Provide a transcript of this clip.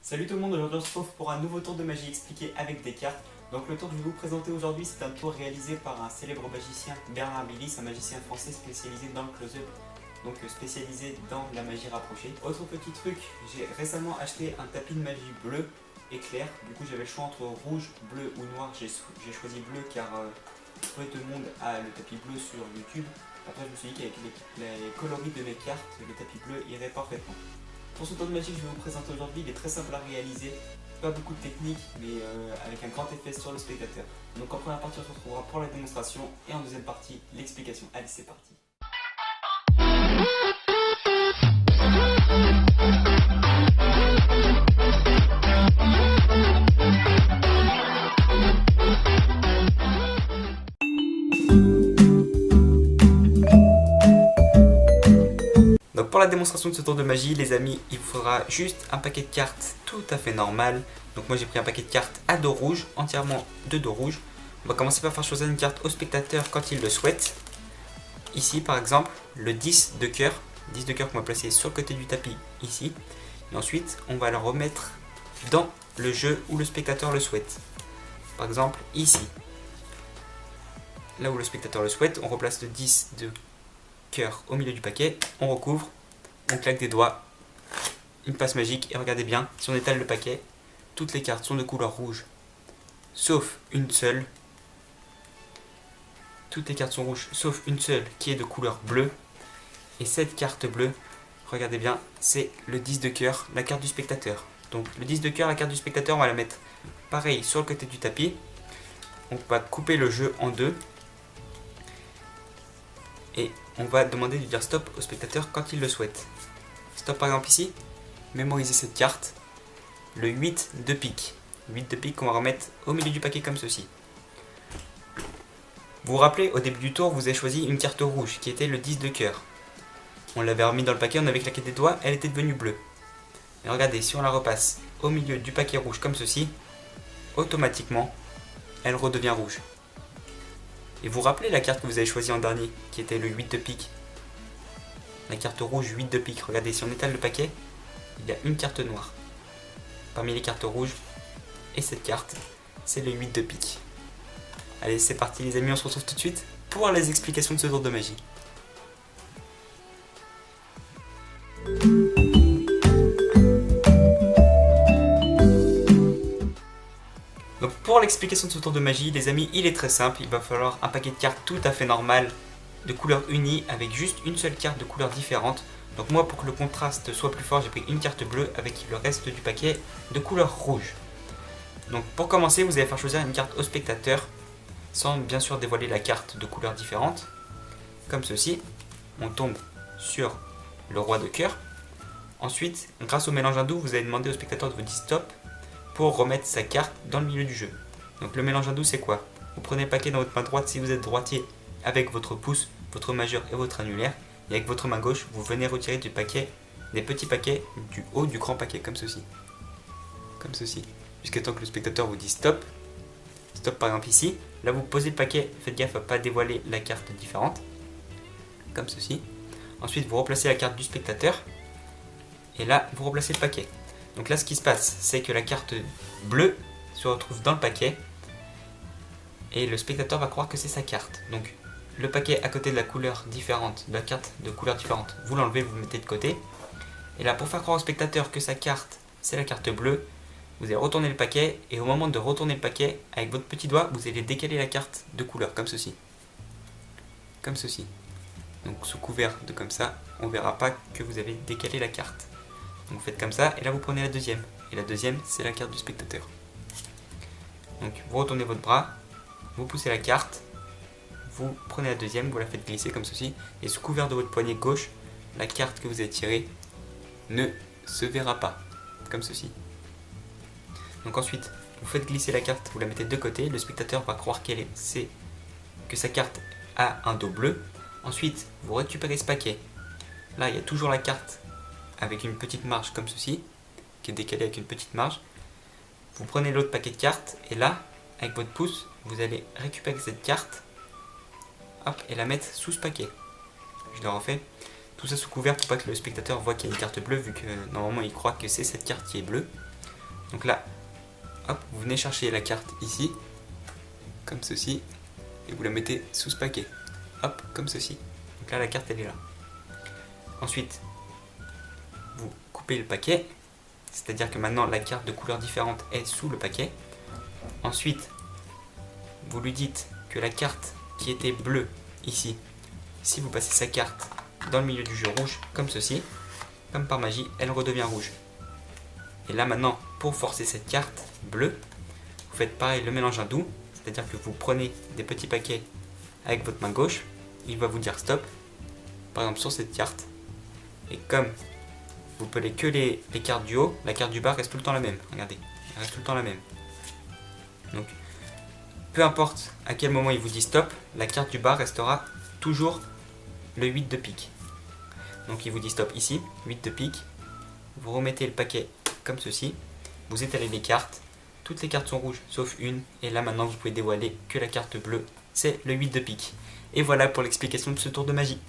Salut tout le monde, aujourd'hui on se retrouve pour un nouveau tour de magie expliqué avec des cartes. Donc le tour que je vais vous présenter aujourd'hui, c'est un tour réalisé par un célèbre magicien, Bernard Milis, un magicien français spécialisé dans le close-up, donc spécialisé dans la magie rapprochée. Autre petit truc, j'ai récemment acheté un tapis de magie bleu et clair. Du coup j'avais le choix entre rouge, bleu ou noir. J'ai choisi bleu car tout le monde a le tapis bleu sur YouTube. Après je me suis dit qu'avec les coloris de mes cartes, le tapis bleu irait parfaitement. Pour ce tour de magie que je vais vous présenter aujourd'hui, il est très simple à réaliser, pas beaucoup de technique, mais avec un grand effet sur le spectateur. Donc en première partie on se retrouvera pour la démonstration et en deuxième partie l'explication. Allez, c'est parti. Donc pour la démonstration de ce tour de magie, les amis, il vous faudra juste un paquet de cartes tout à fait normal. Donc moi j'ai pris un paquet de cartes à dos rouge, entièrement de dos rouge. On va commencer par faire choisir une carte au spectateur quand il le souhaite. Ici par exemple, le 10 de cœur. 10 de cœur qu'on va placer sur le côté du tapis, ici. Et ensuite, on va le remettre dans le jeu où le spectateur le souhaite. Par exemple, ici. Là où le spectateur le souhaite, on replace le 10 de cœur au milieu du paquet, on recouvre, on claque des doigts, une passe magique, et regardez bien, si on étale le paquet, toutes les cartes sont de couleur rouge, sauf une seule. Toutes les cartes sont rouges, sauf une seule qui est de couleur bleue. Et cette carte bleue, regardez bien, c'est le 10 de cœur, la carte du spectateur. Donc le 10 de cœur, la carte du spectateur, on va la mettre pareil sur le côté du tapis. On va couper le jeu en deux. Et on va demander de dire stop au spectateur quand il le souhaite. Stop par exemple ici, mémorisez cette carte, le 8 de pique. 8 de pique qu'on va remettre au milieu du paquet comme ceci. Vous vous rappelez, au début du tour, vous avez choisi une carte rouge qui était le 10 de cœur. On l'avait remis dans le paquet, on avait claqué des doigts, elle était devenue bleue. Et regardez, si on la repasse au milieu du paquet rouge comme ceci, automatiquement, elle redevient rouge. Et vous vous rappelez la carte que vous avez choisie en dernier, qui était le 8 de pique. La carte rouge 8 de pique. Regardez, si on étale le paquet, il y a une carte noire. Parmi les cartes rouges, et cette carte, c'est le 8 de pique. Allez, c'est parti les amis, on se retrouve tout de suite pour les explications de ce tour de magie. Donc pour l'explication de ce tour de magie, les amis, il est très simple. Il va falloir un paquet de cartes tout à fait normal, de couleur unie, avec juste une seule carte de couleur différente. Donc moi, pour que le contraste soit plus fort, j'ai pris une carte bleue avec le reste du paquet de couleur rouge. Donc pour commencer, vous allez faire choisir une carte au spectateur, sans bien sûr dévoiler la carte de couleur différente. Comme ceci, on tombe sur le roi de cœur. Ensuite, grâce au mélange hindou, vous allez demander au spectateur de vous dire stop pour remettre sa carte dans le milieu du jeu. Donc le mélange hindou, c'est quoi? Vous prenez le paquet dans votre main droite si vous êtes droitier avec votre pouce, votre majeur et votre annulaire. Et avec votre main gauche, vous venez retirer du paquet, des petits paquets du haut du grand paquet, comme ceci. Comme ceci. Jusqu'à temps que le spectateur vous dise stop. Stop par exemple ici. Là vous posez le paquet, faites gaffe à ne pas dévoiler la carte différente. Comme ceci. Ensuite vous replacez la carte du spectateur. Et là vous replacez le paquet. Donc là ce qui se passe, c'est que la carte bleue se retrouve dans le paquet. Et le spectateur va croire que c'est sa carte. Donc le paquet à côté de la couleur différente, de la carte de couleur différente, vous l'enlevez, vous le mettez de côté. Et là pour faire croire au spectateur que sa carte c'est la carte bleue, vous allez retourner le paquet. Et au moment de retourner le paquet, avec votre petit doigt, vous allez décaler la carte de couleur, comme ceci. Comme ceci. Donc sous couvert de comme ça, on ne verra pas que vous avez décalé la carte. Donc vous faites comme ça, et là vous prenez la deuxième. Et la deuxième, c'est la carte du spectateur. Donc vous retournez votre bras, vous poussez la carte, vous prenez la deuxième, vous la faites glisser comme ceci, et sous couvert de votre poignet gauche, la carte que vous avez tirée ne se verra pas, comme ceci. Donc ensuite, vous faites glisser la carte, vous la mettez de côté, le spectateur va croire que sa carte a un dos bleu. Ensuite, vous récupérez ce paquet. Là, il y a toujours la carte avec une petite marge comme ceci, qui est décalée avec une petite marge. Vous prenez l'autre paquet de cartes, et là, avec votre pouce, vous allez récupérer cette carte, hop, et la mettre sous ce paquet. Je le refais. Tout ça sous couvert pour pas que le spectateur voit qu'il y a une carte bleue, vu que normalement il croit que c'est cette carte qui est bleue. Donc là, hop, vous venez chercher la carte ici, comme ceci, et vous la mettez sous ce paquet. Hop, comme ceci. Donc là, la carte, elle est là. Ensuite, vous coupez le paquet, c'est-à-dire que maintenant, la carte de couleur différente est sous le paquet. Ensuite, vous lui dites que la carte qui était bleue ici, si vous passez sa carte dans le milieu du jeu rouge, comme ceci, comme par magie, elle redevient rouge. Et là maintenant, pour forcer cette carte bleue, vous faites pareil, le mélange hindou, c'est-à-dire que vous prenez des petits paquets avec votre main gauche, il va vous dire stop, par exemple sur cette carte, et comme vous pelez que les cartes du haut, la carte du bas reste tout le temps la même, regardez, elle reste tout le temps la même. Donc, peu importe à quel moment il vous dit stop, la carte du bas restera toujours le 8 de pique. Donc il vous dit stop ici, 8 de pique, vous remettez le paquet comme ceci, vous étalez les cartes, toutes les cartes sont rouges sauf une, et là maintenant vous pouvez dévoiler que la carte bleue, c'est le 8 de pique. Et voilà pour l'explication de ce tour de magie.